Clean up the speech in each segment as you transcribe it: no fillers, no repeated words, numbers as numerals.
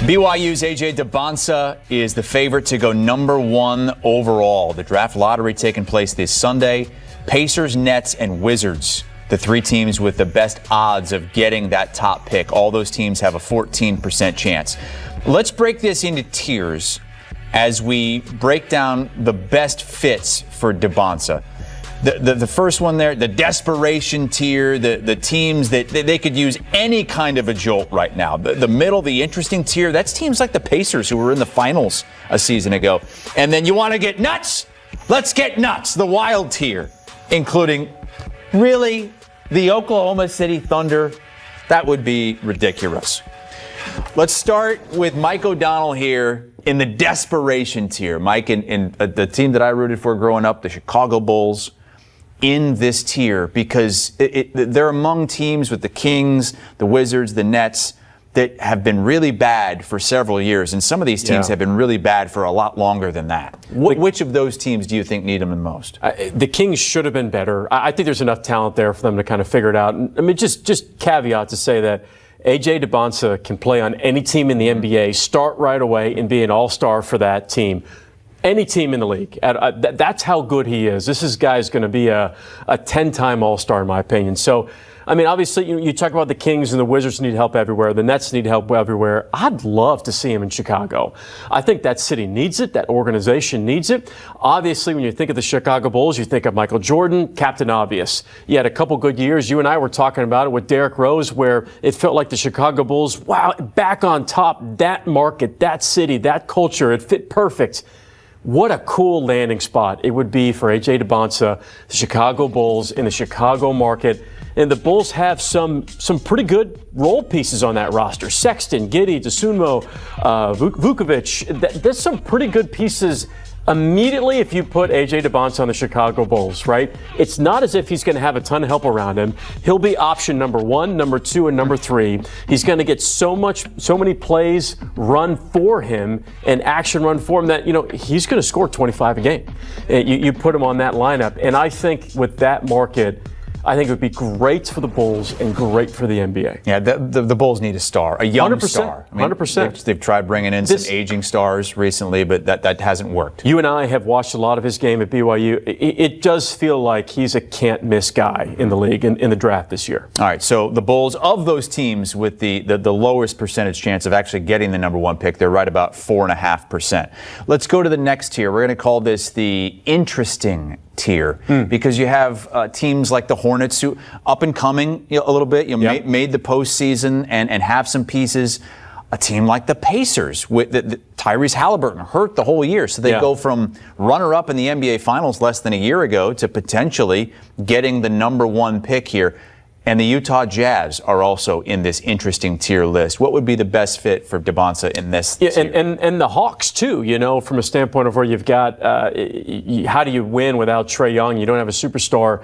BYU's AJ Dybantsa is the favorite to go #1 overall. The draft lottery taking place this Sunday. Pacers, Nets, and Wizards, the three teams with the best odds of getting that top pick. All those teams have a 14% chance. Let's break this into tiers as we break down the best fits for Dybantsa. The first one there, the desperation tier, the teams that they could use any kind of a jolt right now. The middle, the interesting tier, that's teams like the Pacers who were in the finals a season ago. And then you want to get nuts? Let's get nuts. The wild tier, including really the Oklahoma City Thunder. That would be ridiculous. Let's start with Mike O'Donnell here in the desperation tier. Mike, in the team that I rooted for growing up, the Chicago Bulls, in this tier because they're among teams with the Kings, the Wizards, the Nets that have been really bad for several years. And some of these teams have been really bad for a lot longer than that. Which of those teams do you think need them the most? The Kings should have been better. I think there's enough talent there for them to kind of figure it out. I mean, just caveat to say that AJ Dybantsa can play on any team in the NBA, start right away, and be an all-star for that team. Any team in the league. That's how good he is. This guy's going to be a 10-time all-star, in my opinion. So, I mean, obviously, you talk about the Kings and the Wizards need help everywhere. The Nets need help everywhere. I'd love to see him in Chicago. I think that city needs it. That organization needs it. Obviously, when you think of the Chicago Bulls, you think of Michael Jordan, Captain Obvious. You had a couple good years. You and I were talking about it with Derrick Rose, where it felt like the Chicago Bulls, wow, back on top, that market, that city, that culture, it fit perfect. What a cool landing spot it would be for AJ Dybantsa, the Chicago Bulls in the Chicago market. And the Bulls have some pretty good role pieces on that roster. Sexton, Getty, Dosunmu, Vukovic. There's some pretty good pieces immediately if you put AJ Dybantsa on the Chicago Bulls, right? It's not as if he's going to have a ton of help around him. He'll be option number 1, number 2, and number 3. He's going to get so many plays run for him and action run for him that, he's going to score 25 a game. You put him on that lineup. And I think with that market, I think it would be great for the Bulls and great for the NBA. Yeah, the Bulls need a star, a young 100%, star. I mean, 100%. They've tried bringing in some aging stars recently, but that hasn't worked. You and I have watched a lot of his game at BYU. It does feel like he's a can't-miss guy in the league in the draft this year. All right, so the Bulls, of those teams with the lowest percentage chance of actually getting the #1 pick, they're right about 4.5%. Let's go to the next tier. We're going to call this the interesting tier because you have teams like the Hornets who up and coming a little bit, made the postseason and have some pieces. A team like the Pacers with Tyrese Halliburton hurt the whole year, so they go from runner-up in the NBA Finals less than a year ago to potentially getting the #1 pick here. And the Utah Jazz are also in this interesting tier list. What would be the best fit for Dybantsa in this tier? And the Hawks, too, from a standpoint of where you've got how do you win without Trae Young? You don't have a superstar.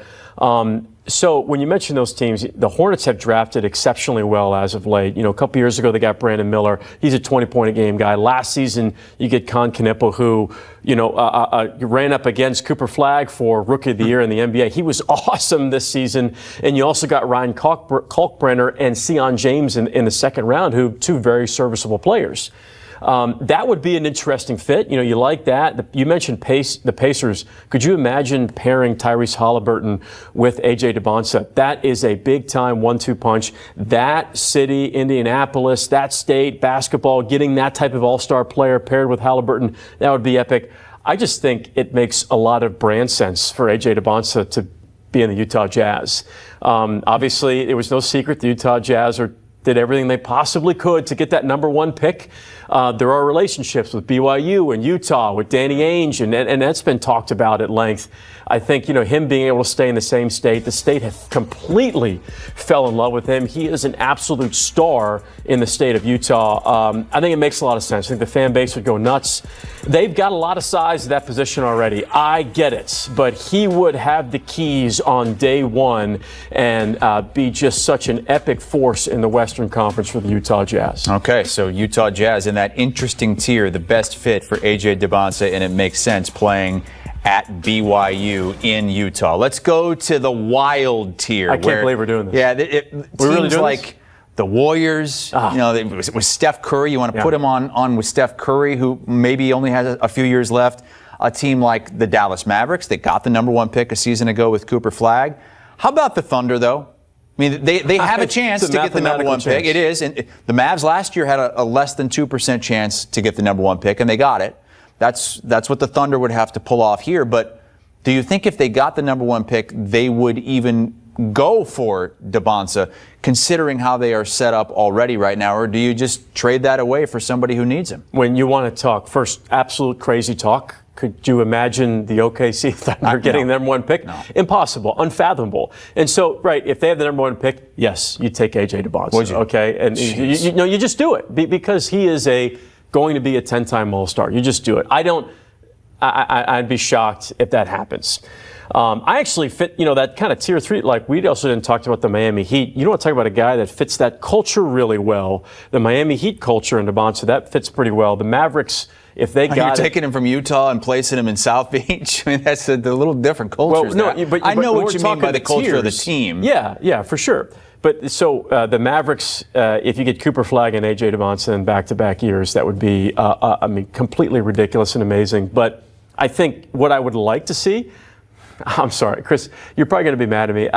So when you mention those teams, the Hornets have drafted exceptionally well as of late. A couple years ago, they got Brandon Miller. He's a 20-point-a-game guy. Last season, you get Con Kneppel, who, ran up against Cooper Flagg for Rookie of the Year in the NBA. He was awesome this season. And you also got Ryan Kalkbrenner and Sion James in the second round, who two very serviceable players. That would be an interesting fit. You like that. You mentioned the Pacers. Could you imagine pairing Tyrese Halliburton with AJ Dybantsa? That is a big-time 1-2 punch. That city, Indianapolis, that state, basketball, getting that type of all-star player paired with Halliburton, that would be epic. I just think it makes a lot of brand sense for AJ Dybantsa to be in the Utah Jazz. Obviously, it was no secret the Utah Jazz did everything they possibly could to get that #1 pick. There are relationships with BYU and Utah, with Danny Ainge, and that's been talked about at length. I think, him being able to stay in the same state, the state has completely fell in love with him. He is an absolute star in the state of Utah. I think it makes a lot of sense. I think the fan base would go nuts. They've got a lot of size at that position already. I get it, but he would have the keys on day one and be just such an epic force in the Western Conference for the Utah Jazz. Okay, so Utah Jazz in that interesting tier, the best fit for AJ Dybantsa, and it makes sense playing at BYU in Utah. Let's go to the wild tier. I can't believe we're doing this. Yeah, it we're seems really doing like this? the Warriors. With Steph Curry, you want to put him on with Steph Curry, who maybe only has a few years left. A team like the Dallas Mavericks, that got the number 1 pick a season ago with Cooper Flagg. How about the Thunder, though? I mean, they have a chance to get the number 1 pick. It is. And the Mavs last year had a less than 2% chance to get the number 1 pick, and they got it. That's what the Thunder would have to pull off here. But do you think if they got the number 1 pick, they would even go for Dybantsa, considering how they are set up already right now? Or do you just trade that away for somebody who needs him? When you want to talk, first, absolute crazy talk. Could you imagine the OKC Thunder getting the number 1 pick? No. Impossible, unfathomable. And so, right, if they have the number 1 pick, yes, you take AJ Dybantsa. Okay, and you just do it because he is going to be a 10-time All-Star. You just do it. I'd be shocked if that happens. I actually fit, that kind of tier 3. Like, we also didn't talk about the Miami Heat. You don't want to talk about a guy that fits that culture really well. The Miami Heat culture in Dybantsa, that fits pretty well. The Mavericks, if they got You're taking him from Utah and placing him in South Beach. I mean, that's a little different culture. Well, no, but I know what you mean by the culture tiers of the team. Yeah, for sure. But so the Mavericks, if you get Cooper Flagg and AJ Dybantsa in back-to-back years, that would be, completely ridiculous and amazing. But I think what I would like to see, I'm sorry, Chris, you're probably going to be mad at me.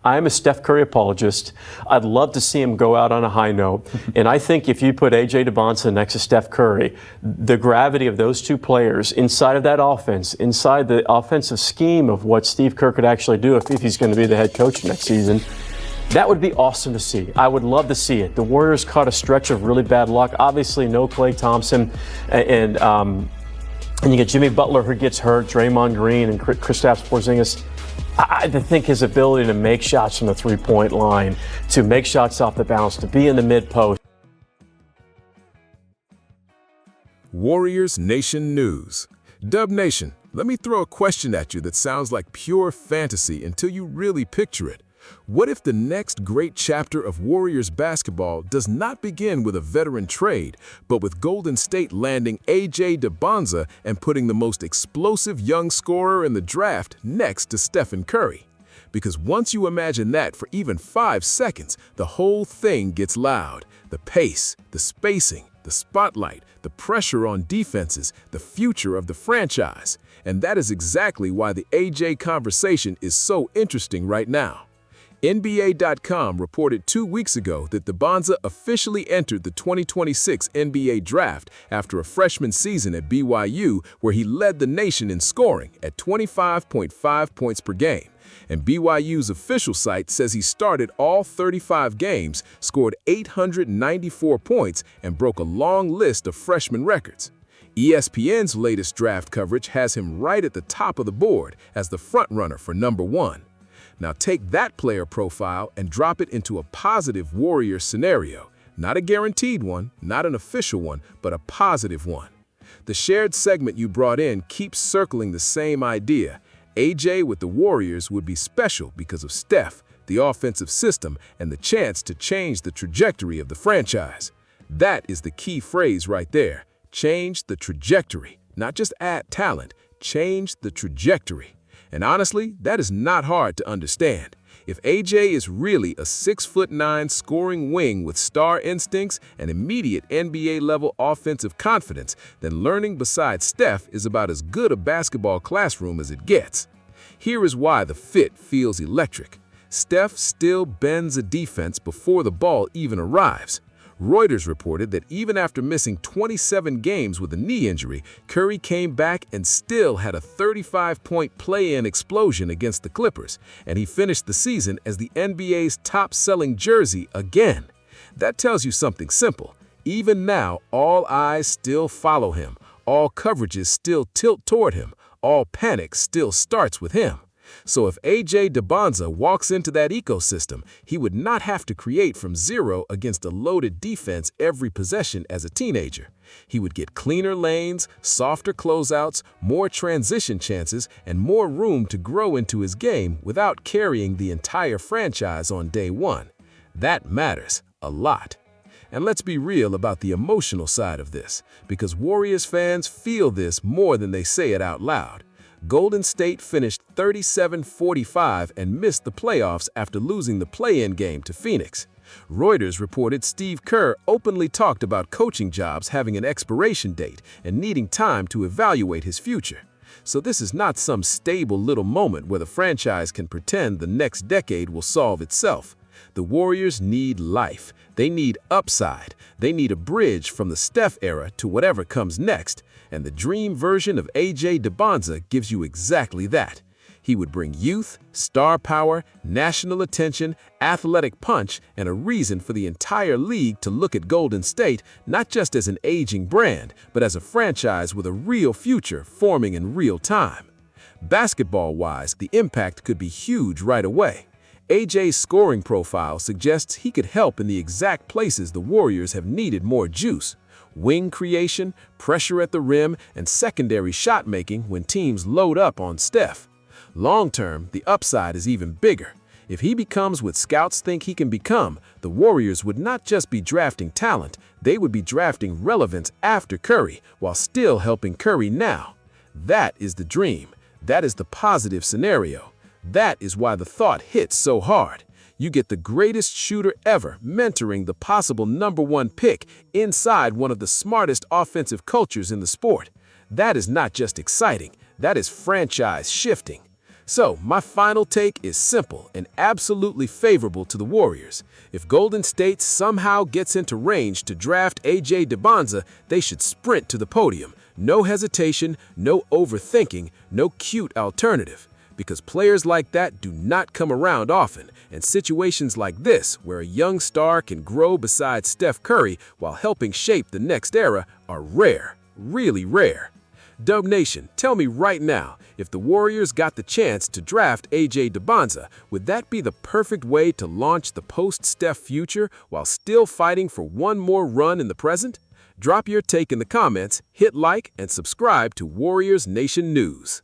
I'm a Steph Curry apologist. I'd love to see him go out on a high note. And I think if you put AJ Dybantsa next to Steph Curry, the gravity of those two players inside of that offense, inside the offensive scheme of what Steve Kerr could actually do if he's going to be the head coach next season, that would be awesome to see. I would love to see it. The Warriors caught a stretch of really bad luck. Obviously, no Klay Thompson, and you get Jimmy Butler who gets hurt, Draymond Green, and Kristaps Porzingis. I think his ability to make shots from the three-point line, to make shots off the bounce, to be in the mid-post. Warriors Nation News. Dub Nation, let me throw a question at you that sounds like pure fantasy until you really picture it. What if the next great chapter of Warriors basketball does not begin with a veteran trade, but with Golden State landing AJ Dybantsa and putting the most explosive young scorer in the draft next to Stephen Curry? Because once you imagine that for even 5 seconds, the whole thing gets loud. The pace, the spacing, the spotlight, the pressure on defenses, the future of the franchise. And that is exactly why the AJ conversation is so interesting right now. NBA.com reported 2 weeks ago that Dybantsa officially entered the 2026 NBA Draft after a freshman season at BYU, where he led the nation in scoring at 25.5 points per game. And BYU's official site says he started all 35 games, scored 894 points, and broke a long list of freshman records. ESPN's latest draft coverage has him right at the top of the board as the frontrunner for number 1. Now take that player profile and drop it into a positive Warriors scenario. Not a guaranteed one, not an official one, but a positive one. The shared segment you brought in keeps circling the same idea. AJ with the Warriors would be special because of Steph, the offensive system, and the chance to change the trajectory of the franchise. That is the key phrase right there. Change the trajectory. Not just add talent, change the trajectory. And honestly, that is not hard to understand. If AJ is really a 6'9" scoring wing with star instincts and immediate NBA-level offensive confidence, then learning beside Steph is about as good a basketball classroom as it gets. Here is why the fit feels electric. Steph still bends a defense before the ball even arrives. Reuters reported that even after missing 27 games with a knee injury, Curry came back and still had a 35-point play-in explosion against the Clippers, and he finished the season as the NBA's top-selling jersey again. That tells you something simple. Even now, all eyes still follow him, all coverages still tilt toward him, all panic still starts with him. So if AJ Dybantsa walks into that ecosystem, he would not have to create from zero against a loaded defense every possession as a teenager. He would get cleaner lanes, softer closeouts, more transition chances, and more room to grow into his game without carrying the entire franchise on day one. That matters a lot. And let's be real about the emotional side of this, because Warriors fans feel this more than they say it out loud. Golden State finished 37-45 and missed the playoffs after losing the play-in game to Phoenix. Reuters reported Steve Kerr openly talked about coaching jobs having an expiration date and needing time to evaluate his future. So this is not some stable little moment where the franchise can pretend the next decade will solve itself. The Warriors need life. They need upside. They need a bridge from the Steph era to whatever comes next, and the dream version of AJ Dybantsa gives you exactly that. He would bring youth, star power, national attention, athletic punch, and a reason for the entire league to look at Golden State not just as an aging brand, but as a franchise with a real future forming in real time. Basketball-wise, the impact could be huge right away. AJ's scoring profile suggests he could help in the exact places the Warriors have needed more juice: wing creation, pressure at the rim, and secondary shot making when teams load up on Steph. Long-term, the upside is even bigger. If he becomes what scouts think he can become, the Warriors would not just be drafting talent, they would be drafting relevance after Curry, while still helping Curry now. That is the dream. That is the positive scenario. That is why the thought hits so hard. You get the greatest shooter ever mentoring the possible #1 pick inside one of the smartest offensive cultures in the sport. That is not just exciting, that is franchise shifting. So, my final take is simple and absolutely favorable to the Warriors. If Golden State somehow gets into range to draft AJ Dybantsa, they should sprint to the podium. No hesitation, no overthinking, no cute alternative. Because players like that do not come around often, and situations like this, where a young star can grow beside Steph Curry while helping shape the next era, are rare, really rare. Dub Nation, tell me right now, if the Warriors got the chance to draft AJ Dybantsa, would that be the perfect way to launch the post-Steph future while still fighting for one more run in the present? Drop your take in the comments, hit like, and subscribe to Warriors Nation News.